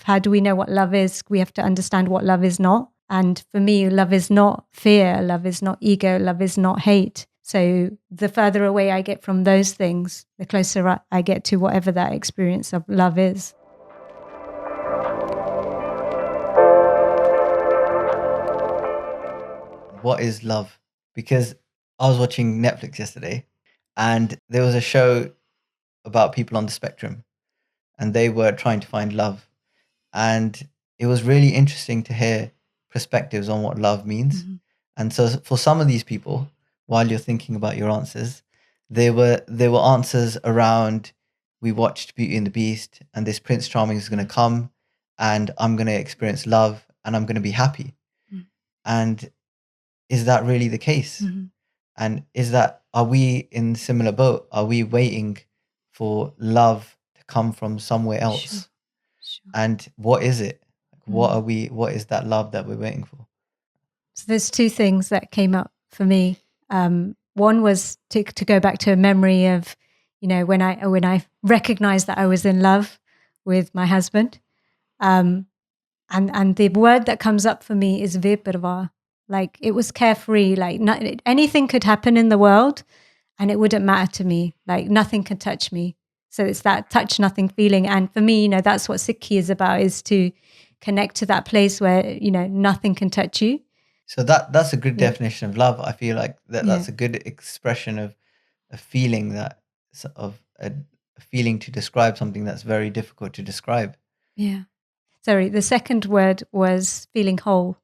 How do we know what love is? We have to understand what love is not. And for me, love is not fear, love is not ego, love is not hate. So the further away I get from those things, the closer I get to whatever that experience of love is. What is love? Because I was watching Netflix yesterday and there was a show about people on the spectrum and they were trying to find love. And it was really interesting to hear perspectives on what love means. Mm-hmm. And so for some of these people, while you're thinking about your answers, there were answers around, we watched Beauty and the Beast and this Prince Charming is going to come and I'm going to experience love and I'm going to be happy. Mm. And is that really the case? Mm-hmm. And are we in similar boat? Are we waiting for love to come from somewhere else? Sure. And what is it? What is that love that we're waiting for? So there's two things that came up for me. One was to go back to a memory of, when I recognized that I was in love with my husband. And the word that comes up for me is viparva. Like, it was carefree, like anything could happen in the world and it wouldn't matter to me. Like, nothing could touch me. So it's that touch nothing feeling. And for me, that's what Sikhi is about, is to connect to that place where, nothing can touch you. So that's a good definition of love. I feel like that's a good expression of a feeling a feeling to describe something that's very difficult to describe. Yeah. Sorry, the second word was feeling whole.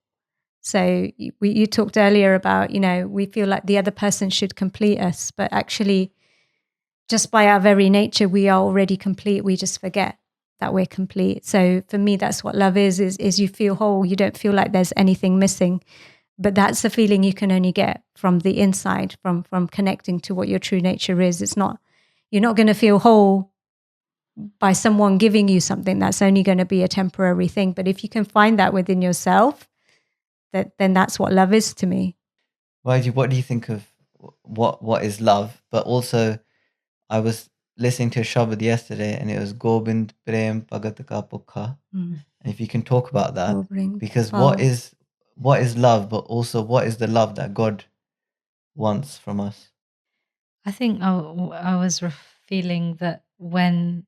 So you talked earlier about, we feel like the other person should complete us, but actually just by our very nature, we are already complete. We just forget that we're complete. So for me, that's what love is you feel whole. You don't feel like there's anything missing. But that's a feeling you can only get from the inside, from connecting to what your true nature is. You're not going to feel whole by someone giving you something. That's only going to be a temporary thing. But if you can find that within yourself, then that's what love is to me. What do you think of what is love? But also, I was listening to a Shabad yesterday and it was Gobind Prem Bhagat Ka Pukha. And if you can talk about that, because what is love, but also what is the love that God wants from us? I think I was feeling that when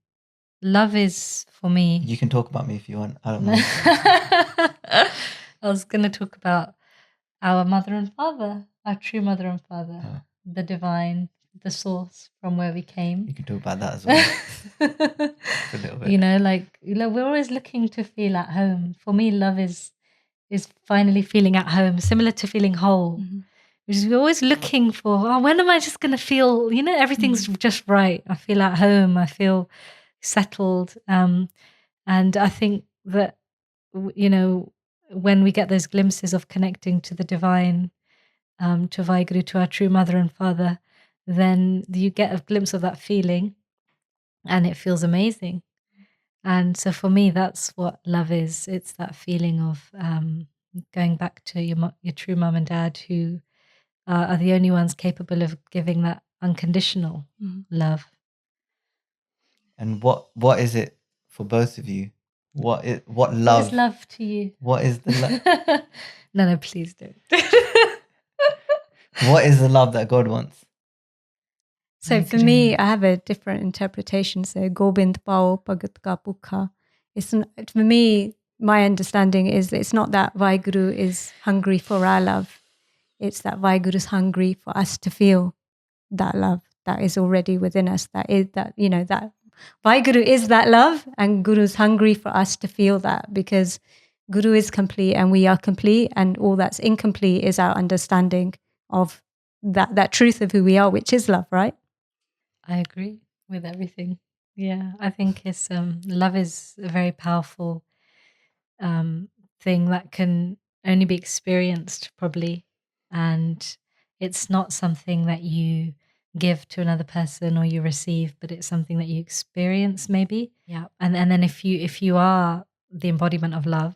love is, for me... You can talk about me if you want. I don't know. I was going to talk about our mother and father, our true mother and father, the divine, the source from where we came. You can talk about that as well. A little bit. We're always looking to feel at home. For me, love is finally feeling at home, similar to feeling whole. Mm-hmm. Which is we're always looking for, when am I just going to feel, everything's just right. I feel at home. I feel settled. And I think that, when we get those glimpses of connecting to the divine, to WhyGuru, to our true mother and father, then you get a glimpse of that feeling and it feels amazing. And so for me, that's what love is. It's that feeling of going back to your true mum and dad, who are the only ones capable of giving that unconditional love. And what is it for both of you? What love? What is love to you? What is the love? No, please don't. What is the love that God wants? So for me, I have a different interpretation. So Gobind Pao Bhagat Ka Pukha. For me, my understanding is that it's not that WhyGuru is hungry for our love. It's that WhyGuru is hungry for us to feel that love that is already within us. That WhyGuru is that love, and Guru is hungry for us to feel that, because Guru is complete and we are complete, and all that's incomplete is our understanding of that truth of who we are, which is love, right? I agree with everything. Yeah, I think it's love is a very powerful thing that can only be experienced, probably, and it's not something that you give to another person or you receive, but it's something that you experience, maybe. Yeah, and then if you are the embodiment of love,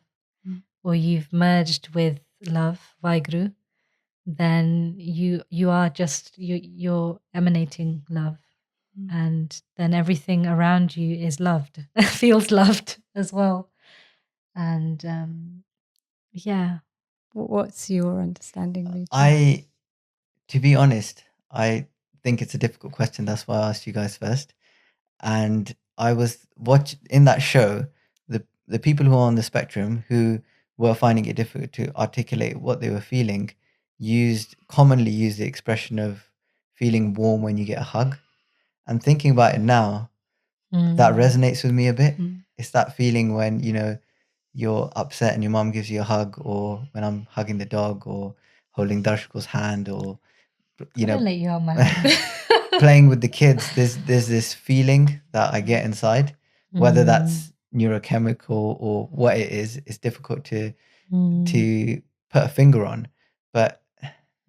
or you've merged with love, WhyGuru, then you are just you're emanating love. And then everything around you is loved, feels loved as well. And yeah. What's your understanding, Rita? To be honest, I think it's a difficult question. That's why I asked you guys first. And I was in that show, the people who are on the spectrum who were finding it difficult to articulate what they were feeling commonly used the expression of feeling warm when you get a hug. And thinking about it now, that resonates with me a bit. It's that feeling when, you're upset and your mom gives you a hug, or when I'm hugging the dog or holding Darshko's hand, or Let you have my hand. playing with the kids. There's this feeling that I get inside, whether that's neurochemical or what it is. It's difficult to put a finger on, but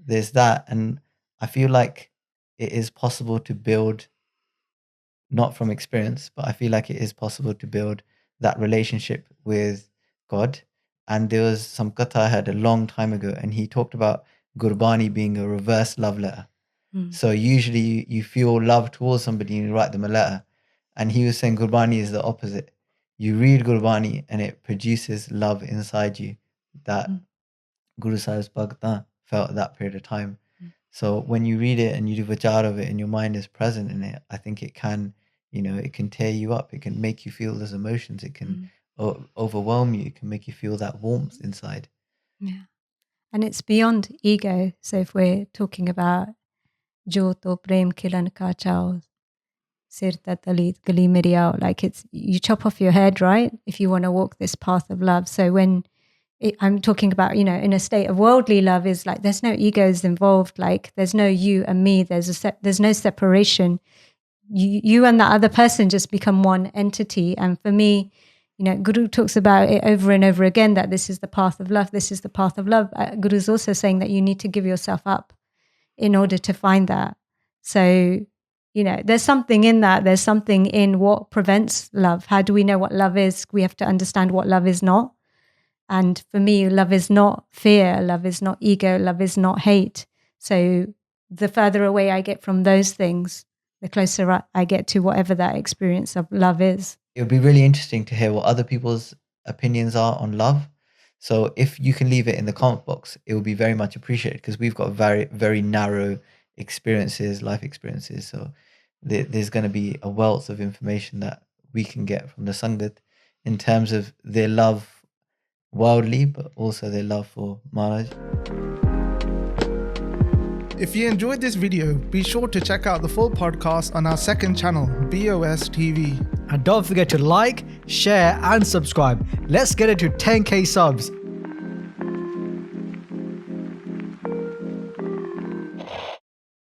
there's that. And I feel like it is possible to build, not from experience, but I feel like it is possible to build that relationship with God. And there was some katha I heard a long time ago, and he talked about Gurbani being a reverse love letter. So usually you feel love towards somebody and you write them a letter. And he was saying Gurbani is the opposite. You read Gurbani and it produces love inside you that Guru Sahib's Bhagatan felt at that period of time. So when you read it and you do vichar of it and your mind is present in it, I think it can, it can tear you up. It can make you feel those emotions. It can overwhelm you. It can make you feel that warmth inside. Yeah. And it's beyond ego. So if we're talking about Joto Prem Kilan Ka Chao, Sirta Talit Gali Miriao, like you chop off your head, right? If you want to walk this path of love. So when I'm talking about, in a state of worldly love, is like there's no egos involved. Like there's no you and me. There's no separation. You and that other person just become one entity. And for me, Guru talks about it over and over again that this is the path of love. This is the path of love. Guru's also saying that you need to give yourself up in order to find that. So, there's something in that. There's something in what prevents love. How do we know what love is? We have to understand what love is not. And for me, love is not fear. Love is not ego. Love is not hate. So the further away I get from those things, the closer I get to whatever that experience of love is. It would be really interesting to hear what other people's opinions are on love. So if you can leave it in the comment box, it will be very much appreciated, because we've got very, very narrow experiences, life experiences. So there's going to be a wealth of information that we can get from the Sangat in terms of their love worldly, but also their love for Maharaj. If you enjoyed this video, be sure to check out the full podcast on our second channel, BOS TV. And don't forget to like, share and subscribe. Let's get it to 10k subs.